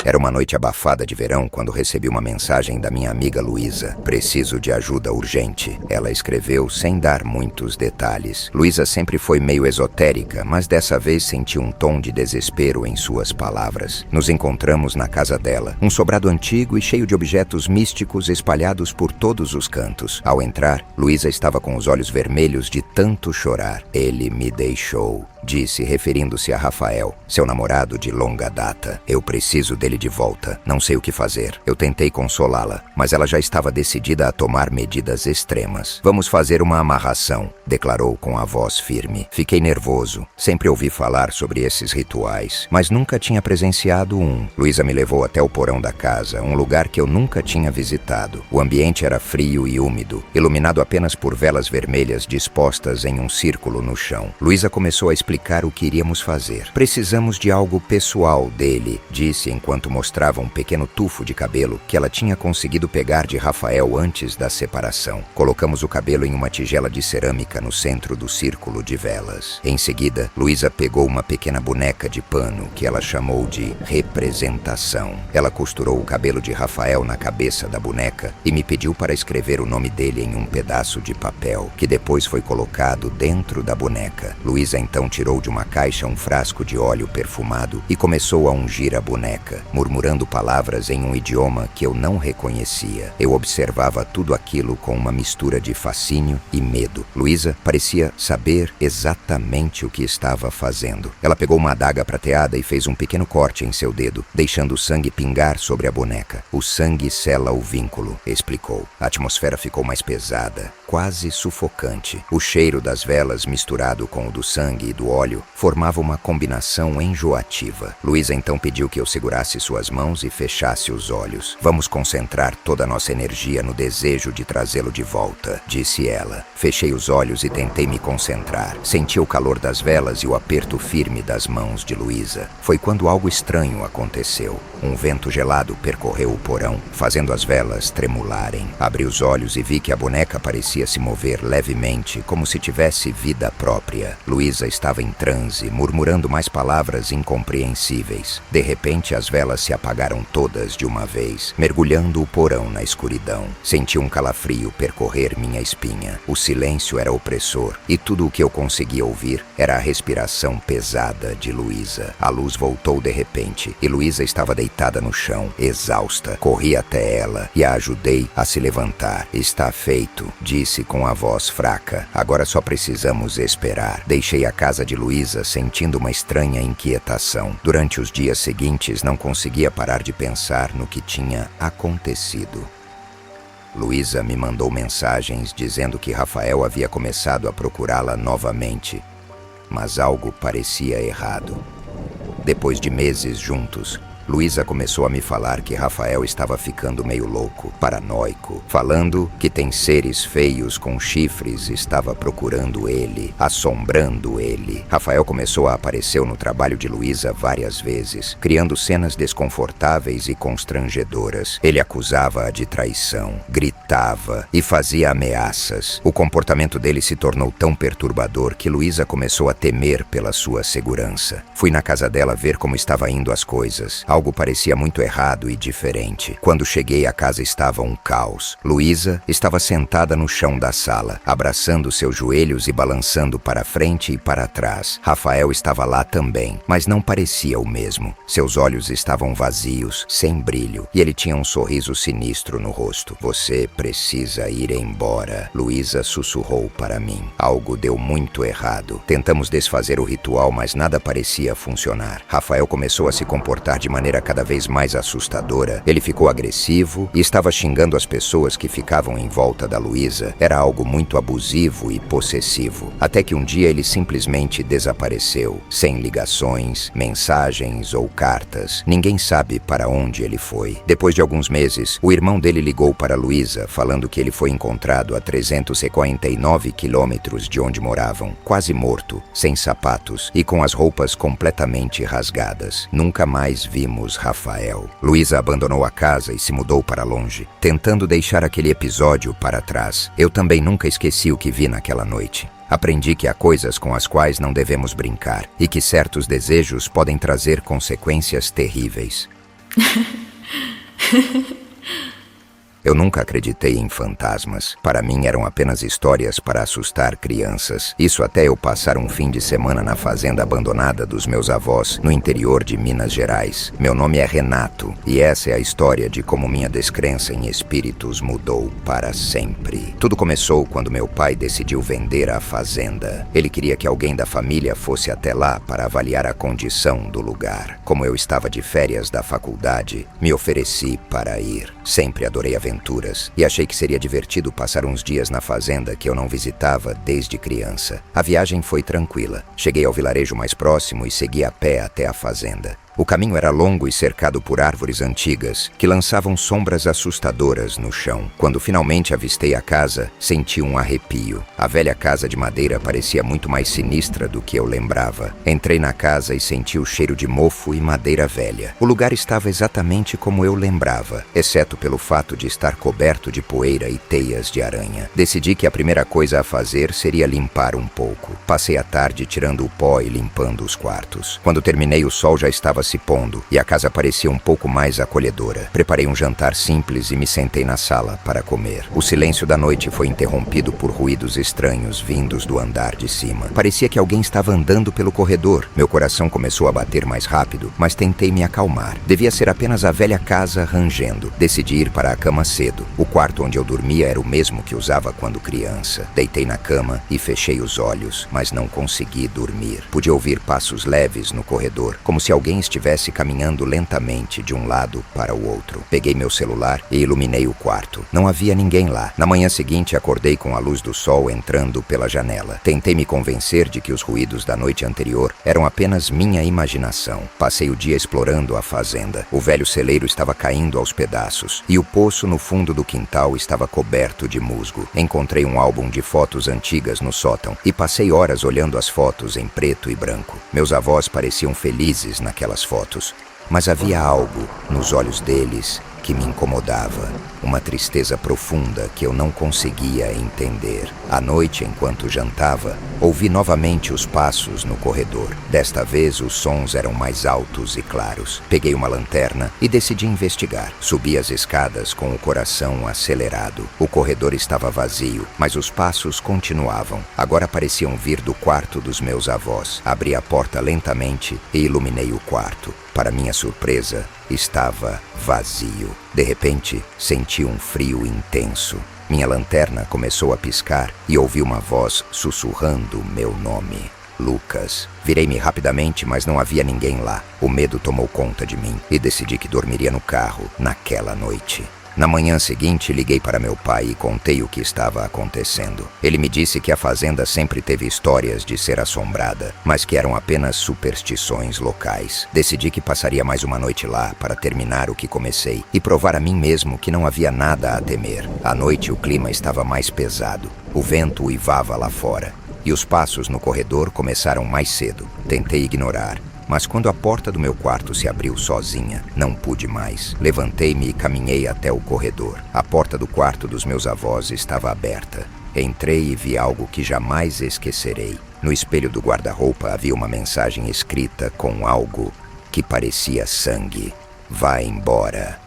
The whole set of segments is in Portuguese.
Era uma noite abafada de verão quando recebi uma mensagem da minha amiga Luísa. Preciso de ajuda urgente. Ela escreveu sem dar muitos detalhes. Luísa sempre foi meio esotérica, mas dessa vez senti um tom de desespero em suas palavras. Nos encontramos na casa dela, um sobrado antigo e cheio de objetos místicos espalhados por todos os cantos. Ao entrar, Luísa estava com os olhos vermelhos de tanto chorar. Ele me deixou, disse, referindo-se a Rafael, seu namorado de longa data. Eu preciso dele de volta. Não sei o que fazer. Eu tentei consolá-la, mas ela já estava decidida a tomar medidas extremas. Vamos fazer uma amarração, declarou com a voz firme. Fiquei nervoso. Sempre ouvi falar sobre esses rituais, mas nunca tinha presenciado um. Luísa me levou até o porão da casa, um lugar que eu nunca tinha visitado. O ambiente era frio e úmido, iluminado apenas por velas vermelhas dispostas em um círculo no chão. Luísa começou a explicar o que iríamos fazer. Precisamos de algo pessoal dele, disse enquanto mostrava um pequeno tufo de cabelo que ela tinha conseguido pegar de Rafael antes da separação. Colocamos o cabelo em uma tigela de cerâmica no centro do círculo de velas. Em seguida, Luísa pegou uma pequena boneca de pano que ela chamou de representação. Ela costurou o cabelo de Rafael na cabeça da boneca e me pediu para escrever o nome dele em um pedaço de papel, que depois foi colocado dentro da boneca. Luísa então tirou de uma caixa um frasco de óleo perfumado e começou a ungir a boneca, murmurando palavras em um idioma que eu não reconhecia. Eu observava tudo aquilo com uma mistura de fascínio e medo. Luísa parecia saber exatamente o que estava fazendo. Ela pegou uma adaga prateada e fez um pequeno corte em seu dedo, deixando o sangue pingar sobre a boneca. O sangue sela o vínculo, explicou. A atmosfera ficou mais pesada, quase sufocante. O cheiro das velas misturado com o do sangue e do óleo formava uma combinação enjoativa. Luísa então pediu que eu segurasse suas mãos e fechasse os olhos. Vamos concentrar toda a nossa energia no desejo de trazê-lo de volta, disse ela. Fechei os olhos e tentei me concentrar. Senti o calor das velas e o aperto firme das mãos de Luísa. Foi quando algo estranho aconteceu. Um vento gelado percorreu o porão, fazendo as velas tremularem. Abri os olhos e vi que a boneca parecia se mover levemente, como se tivesse vida própria. Luísa estava em transe, murmurando mais palavras incompreensíveis. De repente, as velas se apagaram todas de uma vez, mergulhando o porão na escuridão. Senti um calafrio percorrer minha espinha. O silêncio era opressor, e tudo o que eu conseguia ouvir era a respiração pesada de Luísa. A luz voltou de repente, e Luísa estava deitada no chão, exausta. Corri até ela e a ajudei a se levantar. Está feito, disse com a voz fraca. Agora só precisamos esperar. Deixei a casa de Luísa sentindo uma estranha inquietação. Durante os dias seguintes não conseguia parar de pensar no que tinha acontecido. Luísa me mandou mensagens dizendo que Rafael havia começado a procurá-la novamente, mas algo parecia errado. Depois de meses juntos, Luísa começou a me falar que Rafael estava ficando meio louco, paranoico, falando que tem seres feios com chifres estava procurando ele, assombrando ele. Rafael começou a aparecer no trabalho de Luísa várias vezes, criando cenas desconfortáveis e constrangedoras. Ele acusava-a de traição, gritava e fazia ameaças. O comportamento dele se tornou tão perturbador que Luísa começou a temer pela sua segurança. Fui na casa dela ver como estava indo as coisas. Algo parecia muito errado e diferente. Quando cheguei, a casa estava um caos. Luísa estava sentada no chão da sala, abraçando seus joelhos e balançando para frente e para trás. Rafael estava lá também, mas não parecia o mesmo. Seus olhos estavam vazios, sem brilho, e ele tinha um sorriso sinistro no rosto. Você precisa ir embora, Luísa sussurrou para mim. Algo deu muito errado. Tentamos desfazer o ritual, mas nada parecia funcionar. Rafael começou a se comportar de maneira cada vez mais assustadora. Ele ficou agressivo e estava xingando as pessoas que ficavam em volta da Luísa. Era algo muito abusivo e possessivo. Até que um dia ele simplesmente desapareceu, sem ligações, mensagens ou cartas. Ninguém sabe para onde ele foi. Depois de alguns meses, o irmão dele ligou para Luísa, falando que ele foi encontrado a 349 quilômetros de onde moravam, quase morto, sem sapatos e com as roupas completamente rasgadas. Nunca mais vimos Rafael. Luísa abandonou a casa e se mudou para longe, tentando deixar aquele episódio para trás. Eu também nunca esqueci o que vi naquela noite. Aprendi que há coisas com as quais não devemos brincar e que certos desejos podem trazer consequências terríveis. Eu nunca acreditei em fantasmas. Para mim eram apenas histórias para assustar crianças. Isso até eu passar um fim de semana na fazenda abandonada dos meus avós, no interior de Minas Gerais. Meu nome é Renato, e essa é a história de como minha descrença em espíritos mudou para sempre. Tudo começou quando meu pai decidiu vender a fazenda. Ele queria que alguém da família fosse até lá para avaliar a condição do lugar. Como eu estava de férias da faculdade, me ofereci para ir. Sempre adorei aventuras e achei que seria divertido passar uns dias na fazenda que eu não visitava desde criança. A viagem foi tranquila. Cheguei ao vilarejo mais próximo e segui a pé até a fazenda. O caminho era longo e cercado por árvores antigas que lançavam sombras assustadoras no chão. Quando finalmente avistei a casa, senti um arrepio. A velha casa de madeira parecia muito mais sinistra do que eu lembrava. Entrei na casa e senti o cheiro de mofo e madeira velha. O lugar estava exatamente como eu lembrava, exceto pelo fato de estar coberto de poeira e teias de aranha. Decidi que a primeira coisa a fazer seria limpar um pouco. Passei a tarde tirando o pó e limpando os quartos. Quando terminei, o sol já estava se pondo e a casa parecia um pouco mais acolhedora. Preparei um jantar simples e me sentei na sala para comer. O silêncio da noite foi interrompido por ruídos estranhos vindos do andar de cima. Parecia que alguém estava andando pelo corredor. Meu coração começou a bater mais rápido, mas tentei me acalmar. Devia ser apenas a velha casa rangendo. Decidi ir para a cama cedo. O quarto onde eu dormia era o mesmo que usava quando criança. Deitei na cama e fechei os olhos, mas não consegui dormir. Pude ouvir passos leves no corredor, como se alguém estivesse caminhando lentamente de um lado para o outro. Peguei meu celular e iluminei o quarto. Não havia ninguém lá. Na manhã seguinte, acordei com a luz do sol entrando pela janela. Tentei me convencer de que os ruídos da noite anterior eram apenas minha imaginação. Passei o dia explorando a fazenda. O velho celeiro estava caindo aos pedaços e o poço no fundo do quintal estava coberto de musgo. Encontrei um álbum de fotos antigas no sótão e passei horas olhando as fotos em preto e branco. Meus avós pareciam felizes naquelas fotos, mas havia algo nos olhos deles que me incomodava, uma tristeza profunda que eu não conseguia entender. À noite, enquanto jantava, ouvi novamente os passos no corredor. Desta vez, os sons eram mais altos e claros. Peguei uma lanterna e decidi investigar. Subi as escadas com o coração acelerado. O corredor estava vazio, mas os passos continuavam. Agora pareciam vir do quarto dos meus avós. Abri a porta lentamente e iluminei o quarto. Para minha surpresa, estava vazio. De repente, senti um frio intenso. Minha lanterna começou a piscar e ouvi uma voz sussurrando meu nome. Lucas. Virei-me rapidamente, mas não havia ninguém lá. O medo tomou conta de mim e decidi que dormiria no carro naquela noite. Na manhã seguinte, liguei para meu pai e contei o que estava acontecendo. Ele me disse que a fazenda sempre teve histórias de ser assombrada, mas que eram apenas superstições locais. Decidi que passaria mais uma noite lá para terminar o que comecei e provar a mim mesmo que não havia nada a temer. À noite, o clima estava mais pesado. O vento uivava lá fora e os passos no corredor começaram mais cedo. Tentei ignorar, mas quando a porta do meu quarto se abriu sozinha, não pude mais. Levantei-me e caminhei até o corredor. A porta do quarto dos meus avós estava aberta. Entrei e vi algo que jamais esquecerei. No espelho do guarda-roupa havia uma mensagem escrita com algo que parecia sangue. Vá embora.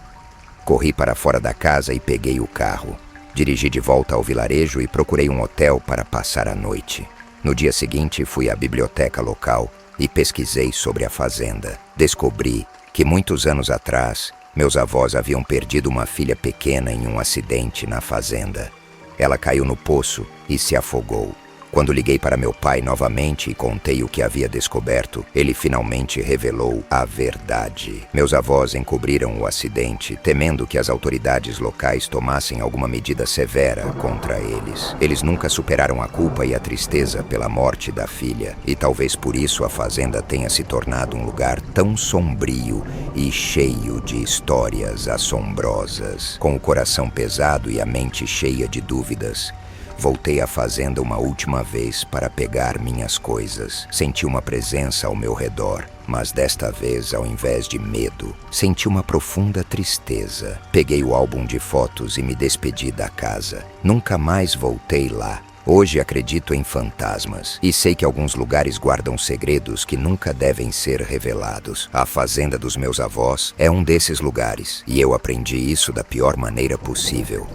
Corri para fora da casa e peguei o carro. Dirigi de volta ao vilarejo e procurei um hotel para passar a noite. No dia seguinte, fui à biblioteca local e pesquisei sobre a fazenda. Descobri que muitos anos atrás, meus avós haviam perdido uma filha pequena em um acidente na fazenda. Ela caiu no poço e se afogou. Quando liguei para meu pai novamente e contei o que havia descoberto, ele finalmente revelou a verdade. Meus avós encobriram o acidente, temendo que as autoridades locais tomassem alguma medida severa contra eles. Eles nunca superaram a culpa e a tristeza pela morte da filha, e talvez por isso a fazenda tenha se tornado um lugar tão sombrio e cheio de histórias assombrosas. Com o coração pesado e a mente cheia de dúvidas, voltei à fazenda uma última vez para pegar minhas coisas. Senti uma presença ao meu redor, mas desta vez, ao invés de medo, senti uma profunda tristeza. Peguei o álbum de fotos e me despedi da casa. Nunca mais voltei lá. Hoje acredito em fantasmas e sei que alguns lugares guardam segredos que nunca devem ser revelados. A fazenda dos meus avós é um desses lugares e eu aprendi isso da pior maneira possível.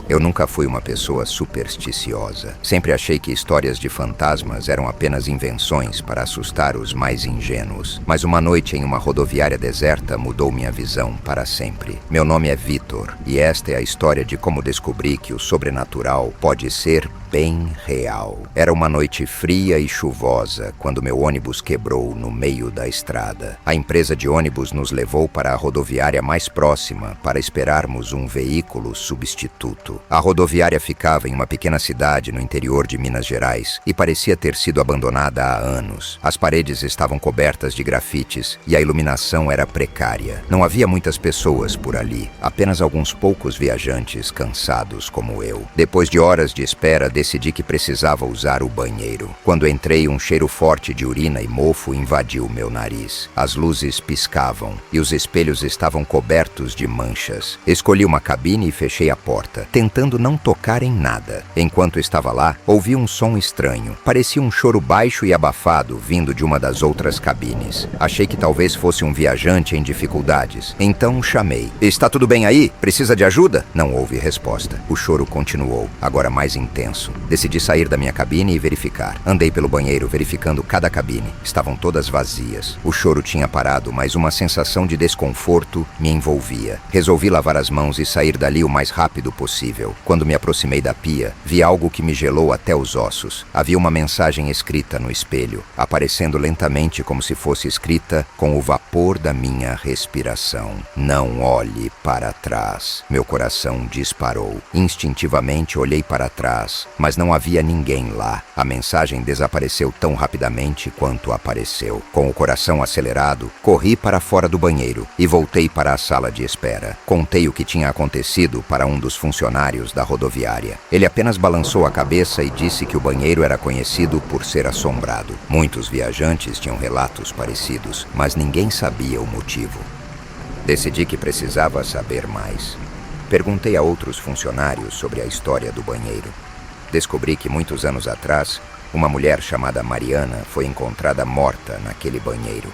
Eu nunca fui uma pessoa supersticiosa. Sempre achei que histórias de fantasmas eram apenas invenções para assustar os mais ingênuos. Mas uma noite em uma rodoviária deserta mudou minha visão para sempre. Meu nome é Vitor e esta é a história de como descobri que o sobrenatural pode ser bem real. Era uma noite fria e chuvosa quando meu ônibus quebrou no meio da estrada. A empresa de ônibus nos levou para a rodoviária mais próxima para esperarmos um veículo substituto. A rodoviária ficava em uma pequena cidade no interior de Minas Gerais e parecia ter sido abandonada há anos. As paredes estavam cobertas de grafites e a iluminação era precária. Não havia muitas pessoas por ali, apenas alguns poucos viajantes cansados como eu. Depois de horas de espera, decidi que precisava usar o banheiro. Quando entrei, um cheiro forte de urina e mofo invadiu meu nariz. As luzes piscavam e os espelhos estavam cobertos de manchas. Escolhi uma cabine e fechei a porta, tentando não tocar em nada. Enquanto estava lá, ouvi um som estranho. Parecia um choro baixo e abafado vindo de uma das outras cabines. Achei que talvez fosse um viajante em dificuldades. Então chamei. "Está tudo bem aí? Precisa de ajuda?" Não houve resposta. O choro continuou, agora mais intenso. Decidi sair da minha cabine e verificar. Andei pelo banheiro verificando cada cabine. Estavam todas vazias. O choro tinha parado, mas uma sensação de desconforto me envolvia. Resolvi lavar as mãos e sair dali o mais rápido possível. Quando me aproximei da pia, vi algo que me gelou até os ossos. Havia uma mensagem escrita no espelho, aparecendo lentamente como se fosse escrita com o vapor da minha respiração. "Não olhe para trás." Meu coração disparou. Instintivamente olhei para trás, mas não havia ninguém lá. A mensagem desapareceu tão rapidamente quanto apareceu. Com o coração acelerado, corri para fora do banheiro e voltei para a sala de espera. Contei o que tinha acontecido para um dos funcionários da rodoviária. Ele apenas balançou a cabeça e disse que o banheiro era conhecido por ser assombrado. Muitos viajantes tinham relatos parecidos, mas ninguém sabia o motivo. Decidi que precisava saber mais. Perguntei a outros funcionários sobre a história do banheiro. Descobri que muitos anos atrás, uma mulher chamada Mariana foi encontrada morta naquele banheiro.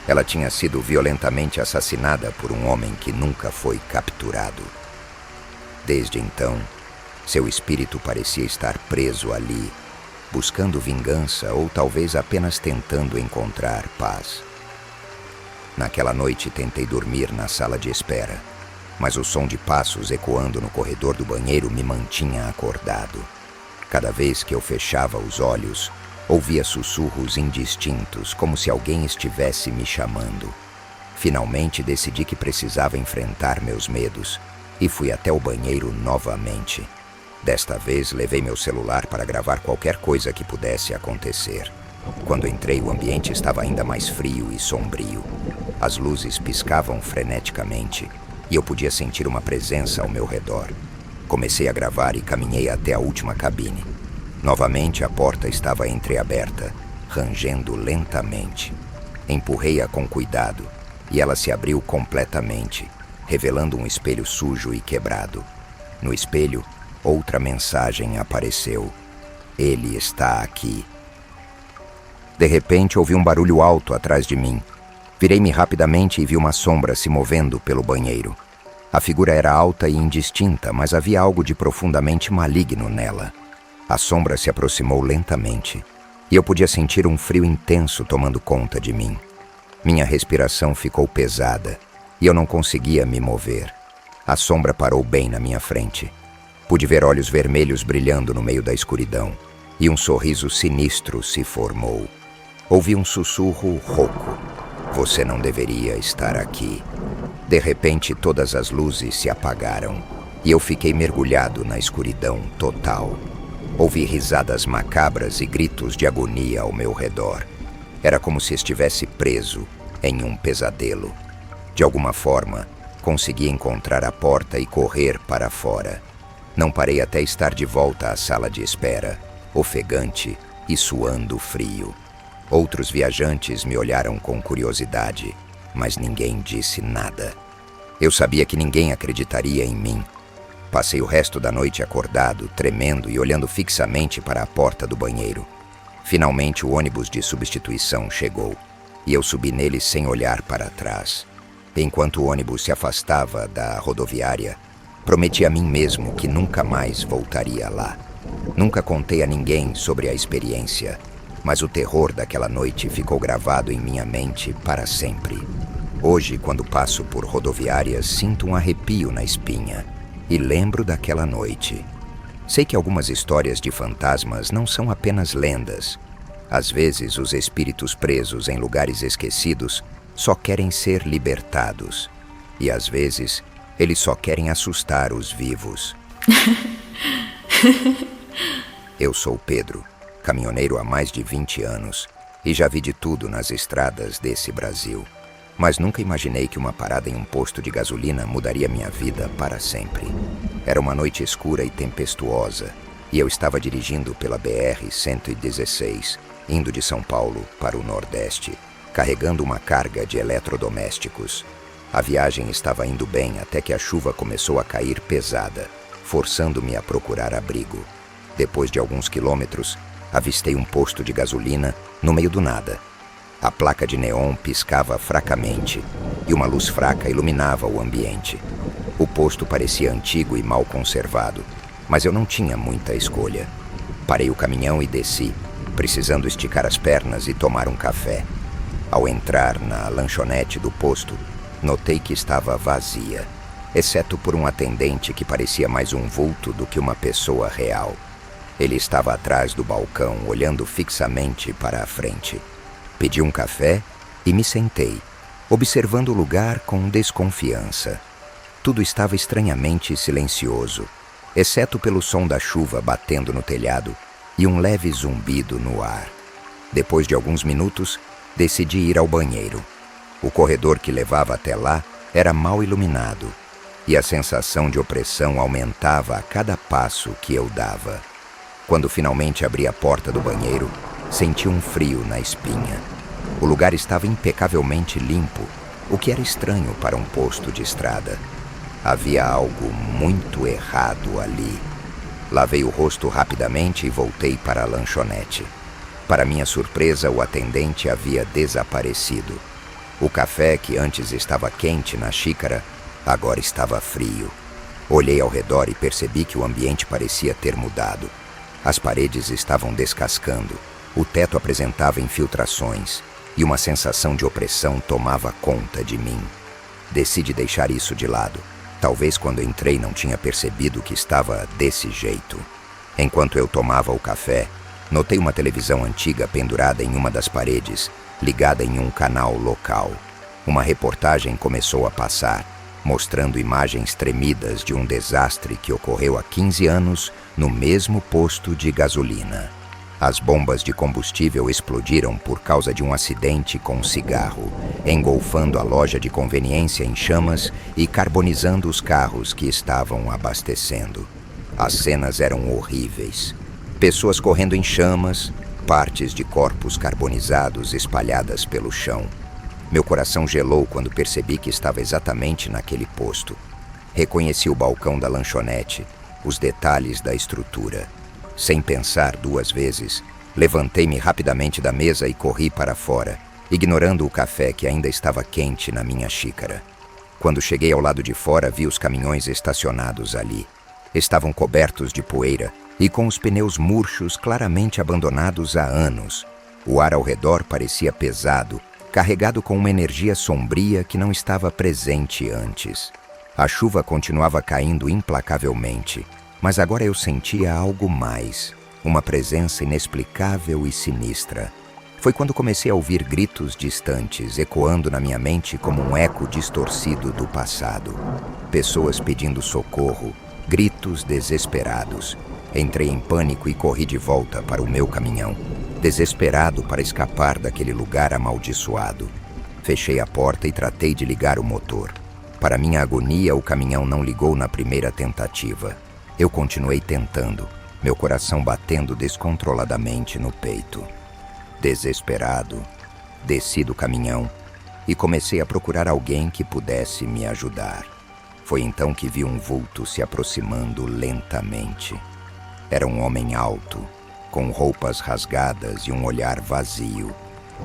Ela tinha sido violentamente assassinada por um homem que nunca foi capturado. Desde então, seu espírito parecia estar preso ali, buscando vingança ou talvez apenas tentando encontrar paz. Naquela noite tentei dormir na sala de espera, mas o som de passos ecoando no corredor do banheiro me mantinha acordado. Cada vez que eu fechava os olhos, ouvia sussurros indistintos, como se alguém estivesse me chamando. Finalmente decidi que precisava enfrentar meus medos e fui até o banheiro novamente. Desta vez levei meu celular para gravar qualquer coisa que pudesse acontecer. Quando entrei, o ambiente estava ainda mais frio e sombrio. As luzes piscavam freneticamente e eu podia sentir uma presença ao meu redor. Comecei a gravar e caminhei até a última cabine. Novamente a porta estava entreaberta, rangendo lentamente. Empurrei-a com cuidado e ela se abriu completamente, revelando um espelho sujo e quebrado. No espelho, outra mensagem apareceu. "Ele está aqui." De repente, ouvi um barulho alto atrás de mim. Virei-me rapidamente e vi uma sombra se movendo pelo banheiro. A figura era alta e indistinta, mas havia algo de profundamente maligno nela. A sombra se aproximou lentamente, e eu podia sentir um frio intenso tomando conta de mim. Minha respiração ficou pesada, e eu não conseguia me mover. A sombra parou bem na minha frente. Pude ver olhos vermelhos brilhando no meio da escuridão, e um sorriso sinistro se formou. Ouvi um sussurro rouco. "Você não deveria estar aqui." De repente, todas as luzes se apagaram, e eu fiquei mergulhado na escuridão total. Ouvi risadas macabras e gritos de agonia ao meu redor. Era como se estivesse preso em um pesadelo. De alguma forma, consegui encontrar a porta e correr para fora. Não parei até estar de volta à sala de espera, ofegante e suando frio. Outros viajantes me olharam com curiosidade, mas ninguém disse nada. Eu sabia que ninguém acreditaria em mim. Passei o resto da noite acordado, tremendo e olhando fixamente para a porta do banheiro. Finalmente o ônibus de substituição chegou, e eu subi nele sem olhar para trás. Enquanto o ônibus se afastava da rodoviária, prometi a mim mesmo que nunca mais voltaria lá. Nunca contei a ninguém sobre a experiência, mas o terror daquela noite ficou gravado em minha mente para sempre. Hoje, quando passo por rodoviárias, sinto um arrepio na espinha e lembro daquela noite. Sei que algumas histórias de fantasmas não são apenas lendas. Às vezes, os espíritos presos em lugares esquecidos só querem ser libertados. E às vezes, eles só querem assustar os vivos. Eu sou Pedro, caminhoneiro há mais de 20 anos, e já vi de tudo nas estradas desse Brasil. Mas nunca imaginei que uma parada em um posto de gasolina mudaria minha vida para sempre. Era uma noite escura e tempestuosa, e eu estava dirigindo pela BR-116, indo de São Paulo para o Nordeste, carregando uma carga de eletrodomésticos. A viagem estava indo bem até que a chuva começou a cair pesada, forçando-me a procurar abrigo. Depois de alguns quilômetros, avistei um posto de gasolina no meio do nada. A placa de neon piscava fracamente e uma luz fraca iluminava o ambiente. O posto parecia antigo e mal conservado, mas eu não tinha muita escolha. Parei o caminhão e desci, precisando esticar as pernas e tomar um café. Ao entrar na lanchonete do posto, notei que estava vazia, exceto por um atendente que parecia mais um vulto do que uma pessoa real. Ele estava atrás do balcão, olhando fixamente para a frente. Pedi um café e me sentei, observando o lugar com desconfiança. Tudo estava estranhamente silencioso, exceto pelo som da chuva batendo no telhado e um leve zumbido no ar. Depois de alguns minutos, decidi ir ao banheiro. O corredor que levava até lá era mal iluminado, e a sensação de opressão aumentava a cada passo que eu dava. Quando finalmente abri a porta do banheiro, senti um frio na espinha. O lugar estava impecavelmente limpo, o que era estranho para um posto de estrada. Havia algo muito errado ali. Lavei o rosto rapidamente e voltei para a lanchonete. Para minha surpresa, o atendente havia desaparecido. O café, que antes estava quente na xícara, agora estava frio. Olhei ao redor e percebi que o ambiente parecia ter mudado. As paredes estavam descascando, o teto apresentava infiltrações e uma sensação de opressão tomava conta de mim. Decidi deixar isso de lado. Talvez quando entrei não tinha percebido que estava desse jeito. Enquanto eu tomava o café, notei uma televisão antiga pendurada em uma das paredes, ligada em um canal local. Uma reportagem começou a passar, mostrando imagens tremidas de um desastre que ocorreu há 15 anos no mesmo posto de gasolina. As bombas de combustível explodiram por causa de um acidente com um cigarro, engolfando a loja de conveniência em chamas e carbonizando os carros que estavam abastecendo. As cenas eram horríveis. Pessoas correndo em chamas, partes de corpos carbonizados espalhadas pelo chão. Meu coração gelou quando percebi que estava exatamente naquele posto. Reconheci o balcão da lanchonete, os detalhes da estrutura. Sem pensar duas vezes, levantei-me rapidamente da mesa e corri para fora, ignorando o café que ainda estava quente na minha xícara. Quando cheguei ao lado de fora, vi os caminhões estacionados ali. Estavam cobertos de poeira e com os pneus murchos claramente abandonados há anos. O ar ao redor parecia pesado, carregado com uma energia sombria que não estava presente antes. A chuva continuava caindo implacavelmente, mas agora eu sentia algo mais, uma presença inexplicável e sinistra. Foi quando comecei a ouvir gritos distantes, ecoando na minha mente como um eco distorcido do passado. Pessoas pedindo socorro, gritos desesperados. Entrei em pânico e corri de volta para o meu caminhão, desesperado para escapar daquele lugar amaldiçoado. Fechei a porta e tratei de ligar o motor. Para minha agonia, o caminhão não ligou na primeira tentativa. Eu continuei tentando, meu coração batendo descontroladamente no peito. Desesperado, desci do caminhão e comecei a procurar alguém que pudesse me ajudar. Foi então que vi um vulto se aproximando lentamente. Era um homem alto, com roupas rasgadas e um olhar vazio.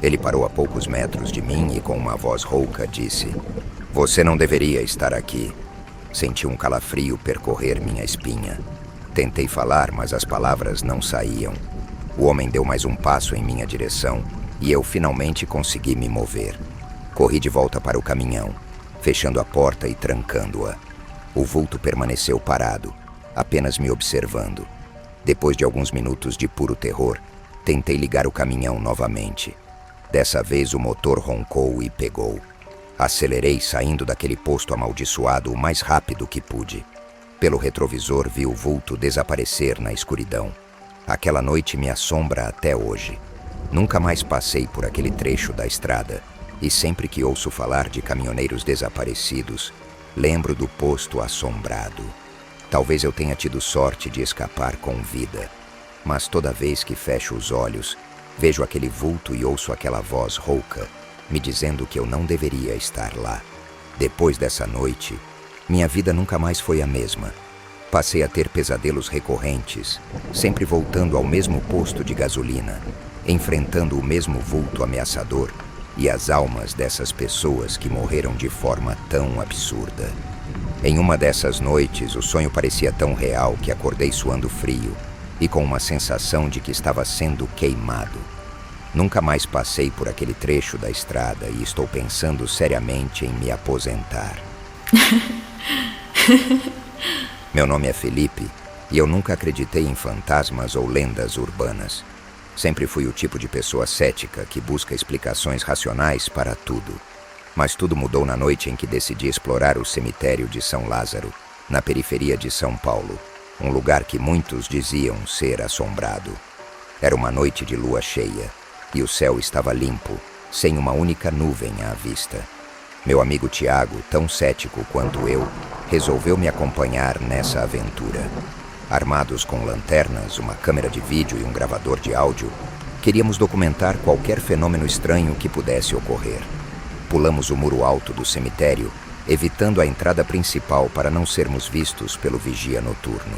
Ele parou a poucos metros de mim e com uma voz rouca disse: "Você não deveria estar aqui." Senti um calafrio percorrer minha espinha. Tentei falar, mas as palavras não saíam. O homem deu mais um passo em minha direção e eu finalmente consegui me mover. Corri de volta para o caminhão, fechando a porta e trancando-a. O vulto permaneceu parado, apenas me observando. Depois de alguns minutos de puro terror, tentei ligar o caminhão novamente. Dessa vez o motor roncou e pegou. Acelerei saindo daquele posto amaldiçoado o mais rápido que pude. Pelo retrovisor vi o vulto desaparecer na escuridão. Aquela noite me assombra até hoje. Nunca mais passei por aquele trecho da estrada, e sempre que ouço falar de caminhoneiros desaparecidos, lembro do posto assombrado. Talvez eu tenha tido sorte de escapar com vida, mas toda vez que fecho os olhos, vejo aquele vulto e ouço aquela voz rouca, me dizendo que eu não deveria estar lá. Depois dessa noite, minha vida nunca mais foi a mesma. Passei a ter pesadelos recorrentes, sempre voltando ao mesmo posto de gasolina, enfrentando o mesmo vulto ameaçador e as almas dessas pessoas que morreram de forma tão absurda. Em uma dessas noites, o sonho parecia tão real que acordei suando frio e com uma sensação de que estava sendo queimado. Nunca mais passei por aquele trecho da estrada e estou pensando seriamente em me aposentar. Meu nome é Felipe e eu nunca acreditei em fantasmas ou lendas urbanas. Sempre fui o tipo de pessoa cética que busca explicações racionais para tudo. Mas tudo mudou na noite em que decidi explorar o cemitério de São Lázaro, na periferia de São Paulo, um lugar que muitos diziam ser assombrado. Era uma noite de lua cheia e o céu estava limpo, sem uma única nuvem à vista. Meu amigo Tiago, tão cético quanto eu, resolveu me acompanhar nessa aventura. Armados com lanternas, uma câmera de vídeo e um gravador de áudio, queríamos documentar qualquer fenômeno estranho que pudesse ocorrer. Pulamos o muro alto do cemitério, evitando a entrada principal para não sermos vistos pelo vigia noturno.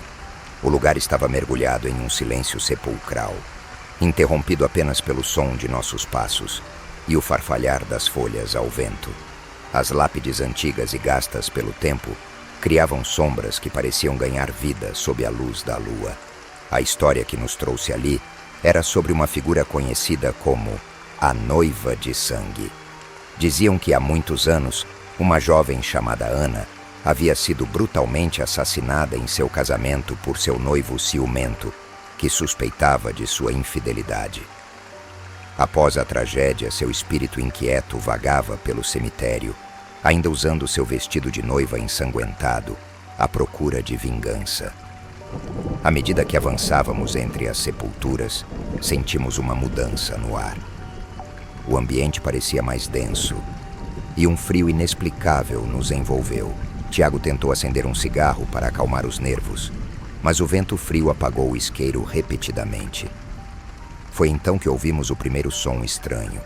O lugar estava mergulhado em um silêncio sepulcral, interrompido apenas pelo som de nossos passos e o farfalhar das folhas ao vento. As lápides antigas e gastas pelo tempo criavam sombras que pareciam ganhar vida sob a luz da lua. A história que nos trouxe ali era sobre uma figura conhecida como a Noiva de Sangue. Diziam que há muitos anos, uma jovem chamada Ana havia sido brutalmente assassinada em seu casamento por seu noivo ciumento, que suspeitava de sua infidelidade. Após a tragédia, seu espírito inquieto vagava pelo cemitério, ainda usando seu vestido de noiva ensanguentado, à procura de vingança. À medida que avançávamos entre as sepulturas, sentimos uma mudança no ar. O ambiente parecia mais denso, e um frio inexplicável nos envolveu. Tiago tentou acender um cigarro para acalmar os nervos, mas o vento frio apagou o isqueiro repetidamente. Foi então que ouvimos o primeiro som estranho.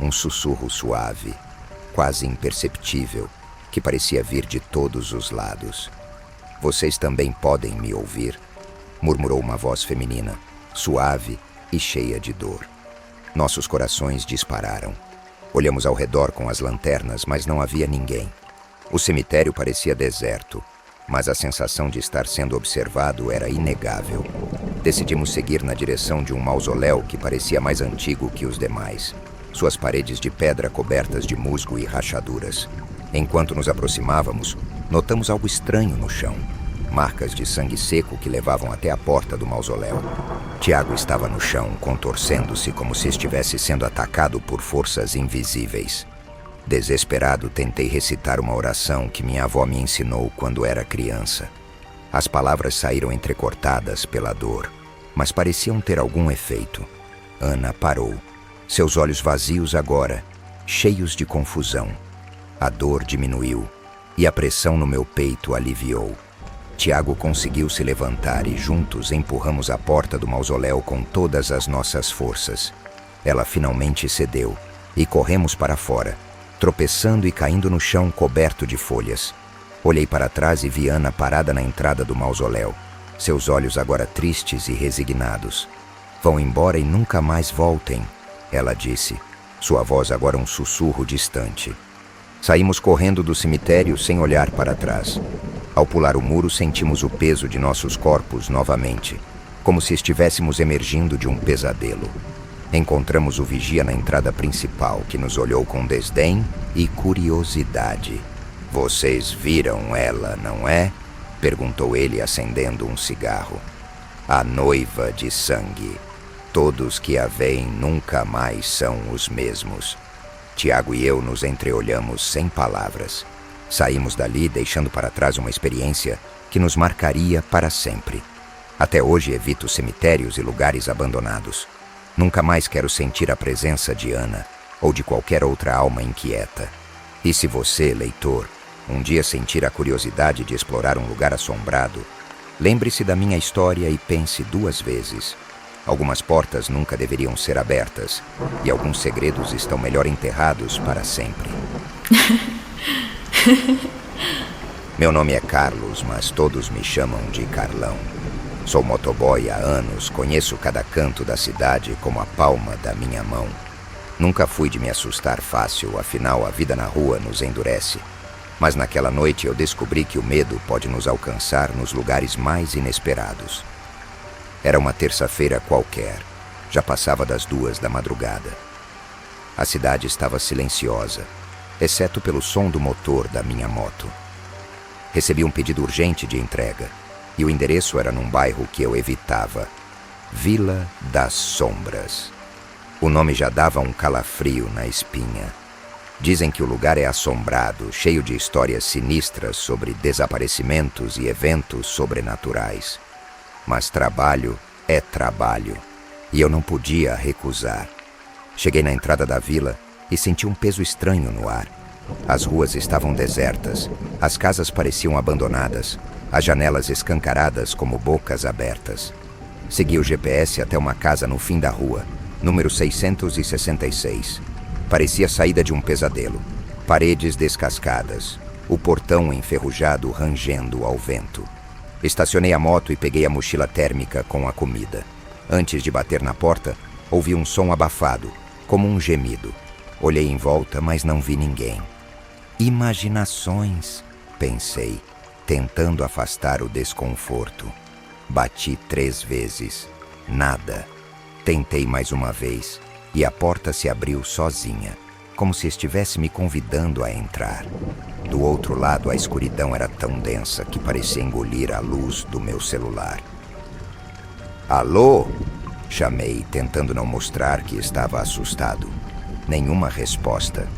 Um sussurro suave, quase imperceptível, que parecia vir de todos os lados. "Vocês também podem me ouvir?", murmurou uma voz feminina, suave e cheia de dor. Nossos corações dispararam. Olhamos ao redor com as lanternas, mas não havia ninguém. O cemitério parecia deserto, mas a sensação de estar sendo observado era inegável. Decidimos seguir na direção de um mausoléu que parecia mais antigo que os demais, suas paredes de pedra cobertas de musgo e rachaduras. Enquanto nos aproximávamos, notamos algo estranho no chão, marcas de sangue seco que levavam até a porta do mausoléu. Tiago estava no chão, contorcendo-se como se estivesse sendo atacado por forças invisíveis. Desesperado, tentei recitar uma oração que minha avó me ensinou quando era criança. As palavras saíram entrecortadas pela dor, mas pareciam ter algum efeito. Ana parou, seus olhos vazios agora, cheios de confusão. A dor diminuiu e a pressão no meu peito aliviou. Tiago conseguiu se levantar e juntos empurramos a porta do mausoléu com todas as nossas forças. Ela finalmente cedeu e corremos para fora, tropeçando e caindo no chão coberto de folhas. Olhei para trás e vi Ana parada na entrada do mausoléu, seus olhos agora tristes e resignados. Vão embora e nunca mais voltem, ela disse, sua voz agora um sussurro distante. Saímos correndo do cemitério sem olhar para trás. Ao pular o muro, sentimos o peso de nossos corpos novamente, como se estivéssemos emergindo de um pesadelo. Encontramos o vigia na entrada principal, que nos olhou com desdém e curiosidade. Vocês viram ela, não é? Perguntou ele, acendendo um cigarro. A noiva de sangue. Todos que a veem nunca mais são os mesmos. Tiago e eu nos entreolhamos sem palavras. Saímos dali deixando para trás uma experiência que nos marcaria para sempre. Até hoje evito cemitérios e lugares abandonados. Nunca mais quero sentir a presença de Ana ou de qualquer outra alma inquieta. E se você, leitor, um dia sentir a curiosidade de explorar um lugar assombrado, lembre-se da minha história e pense 2 vezes. Algumas portas nunca deveriam ser abertas, e alguns segredos estão melhor enterrados para sempre. Meu nome é Carlos, mas todos me chamam de Carlão. Sou motoboy há anos, conheço cada canto da cidade como a palma da minha mão. Nunca fui de me assustar fácil, afinal a vida na rua nos endurece. Mas naquela noite eu descobri que o medo pode nos alcançar nos lugares mais inesperados. Era uma terça-feira qualquer. Já passava das 2 da madrugada. A cidade estava silenciosa, exceto pelo som do motor da minha moto. Recebi um pedido urgente de entrega, e o endereço era num bairro que eu evitava. Vila das Sombras. O nome já dava um calafrio na espinha. Dizem que o lugar é assombrado, cheio de histórias sinistras sobre desaparecimentos e eventos sobrenaturais. Mas trabalho é trabalho, e eu não podia recusar. Cheguei na entrada da vila e senti um peso estranho no ar. As ruas estavam desertas, as casas pareciam abandonadas, as janelas escancaradas como bocas abertas. Segui o GPS até uma casa no fim da rua, número 666. Parecia a saída de um pesadelo. Paredes descascadas, o portão enferrujado rangendo ao vento. Estacionei a moto e peguei a mochila térmica com a comida. Antes de bater na porta, ouvi um som abafado, como um gemido. Olhei em volta, mas não vi ninguém. Imaginações, pensei, tentando afastar o desconforto. Bati 3 vezes. Nada. Tentei mais uma vez, e a porta se abriu sozinha, como se estivesse me convidando a entrar. Do outro lado, a escuridão era tão densa que parecia engolir a luz do meu celular. Alô? Chamei, tentando não mostrar que estava assustado. Nenhuma resposta.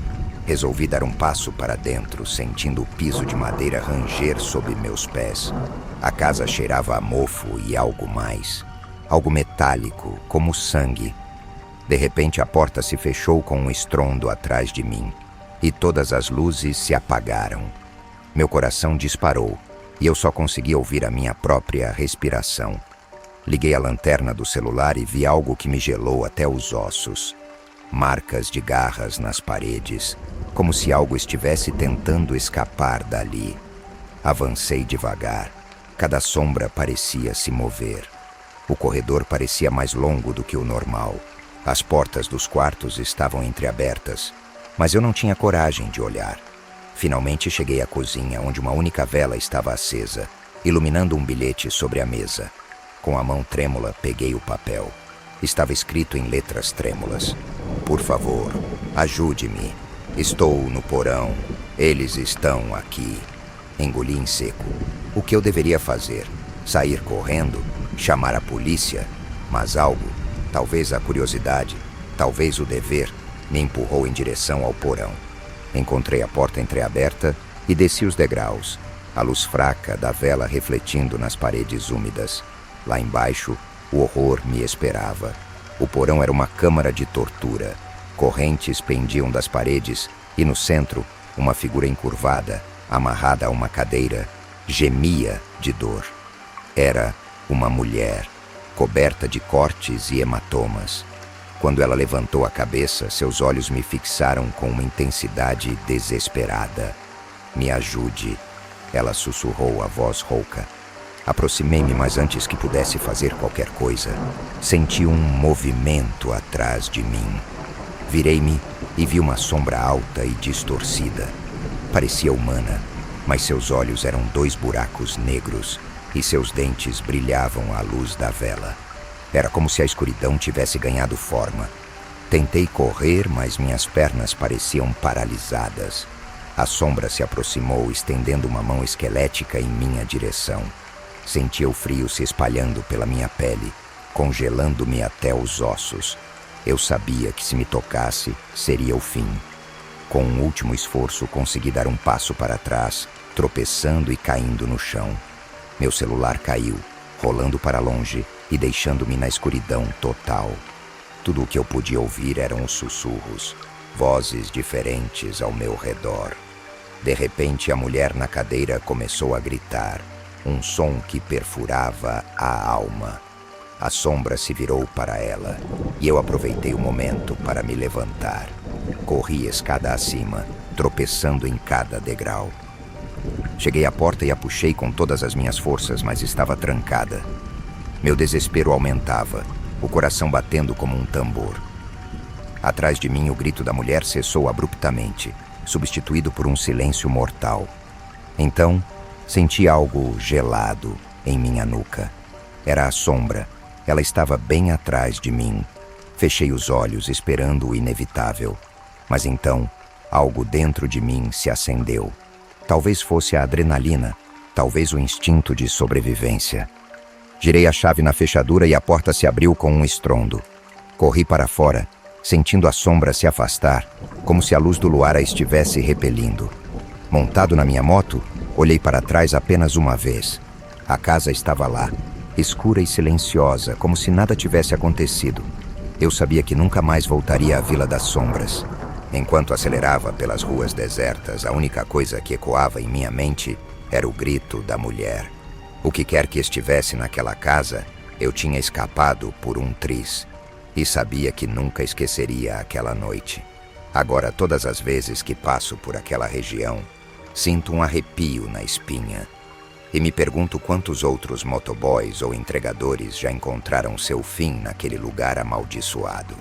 Resolvi dar um passo para dentro, sentindo o piso de madeira ranger sob meus pés. A casa cheirava a mofo e algo mais. Algo metálico, como sangue. De repente, a porta se fechou com um estrondo atrás de mim, e todas as luzes se apagaram. Meu coração disparou, e eu só consegui ouvir a minha própria respiração. Liguei a lanterna do celular e vi algo que me gelou até os ossos. Marcas de garras nas paredes, como se algo estivesse tentando escapar dali. Avancei devagar. Cada sombra parecia se mover. O corredor parecia mais longo do que o normal. As portas dos quartos estavam entreabertas, mas eu não tinha coragem de olhar. Finalmente cheguei à cozinha, onde uma única vela estava acesa, iluminando um bilhete sobre a mesa. Com a mão trêmula, peguei o papel. Estava escrito em letras trêmulas: "Por favor, ajude-me. Estou no porão. Eles estão aqui." Engoli em seco. O que eu deveria fazer? Sair correndo? Chamar a polícia? Mas algo, talvez a curiosidade, talvez o dever, me empurrou em direção ao porão. Encontrei a porta entreaberta e desci os degraus, a luz fraca da vela refletindo nas paredes úmidas. Lá embaixo, o horror me esperava. O porão era uma câmara de tortura. Correntes pendiam das paredes e no centro, uma figura encurvada, amarrada a uma cadeira, gemia de dor. Era uma mulher, coberta de cortes e hematomas. Quando ela levantou a cabeça, seus olhos me fixaram com uma intensidade desesperada. "Me ajude." Ela sussurrou a voz rouca. Aproximei-me, mas antes que pudesse fazer qualquer coisa, senti um movimento atrás de mim. Virei-me e vi uma sombra alta e distorcida. Parecia humana, mas seus olhos eram 2 buracos negros e seus dentes brilhavam à luz da vela. Era como se a escuridão tivesse ganhado forma. Tentei correr, mas minhas pernas pareciam paralisadas. A sombra se aproximou, estendendo uma mão esquelética em minha direção. Sentia o frio se espalhando pela minha pele, congelando-me até os ossos. Eu sabia que se me tocasse, seria o fim. Com um último esforço, consegui dar um passo para trás, tropeçando e caindo no chão. Meu celular caiu, rolando para longe e deixando-me na escuridão total. Tudo o que eu podia ouvir eram os sussurros, vozes diferentes ao meu redor. De repente, a mulher na cadeira começou a gritar, um som que perfurava a alma. A sombra se virou para ela e eu aproveitei o momento para me levantar. Corri escada acima, tropeçando em cada degrau. Cheguei à porta e a puxei com todas as minhas forças, mas estava trancada. Meu desespero aumentava, o coração batendo como um tambor. Atrás de mim, o grito da mulher cessou abruptamente, substituído por um silêncio mortal. Então, senti algo gelado em minha nuca. Era a sombra. Ela estava bem atrás de mim. Fechei os olhos, esperando o inevitável. Mas então, algo dentro de mim se acendeu. Talvez fosse a adrenalina, talvez o instinto de sobrevivência. Girei a chave na fechadura e a porta se abriu com um estrondo. Corri para fora, sentindo a sombra se afastar, como se a luz do luar a estivesse repelindo. Montado na minha moto, olhei para trás apenas uma vez. A casa estava lá, escura e silenciosa, como se nada tivesse acontecido. Eu sabia que nunca mais voltaria à Vila das Sombras. Enquanto acelerava pelas ruas desertas, a única coisa que ecoava em minha mente era o grito da mulher. O que quer que estivesse naquela casa, eu tinha escapado por um triz. E sabia que nunca esqueceria aquela noite. Agora, todas as vezes que passo por aquela região, sinto um arrepio na espinha. E me pergunto quantos outros motoboys ou entregadores já encontraram seu fim naquele lugar amaldiçoado.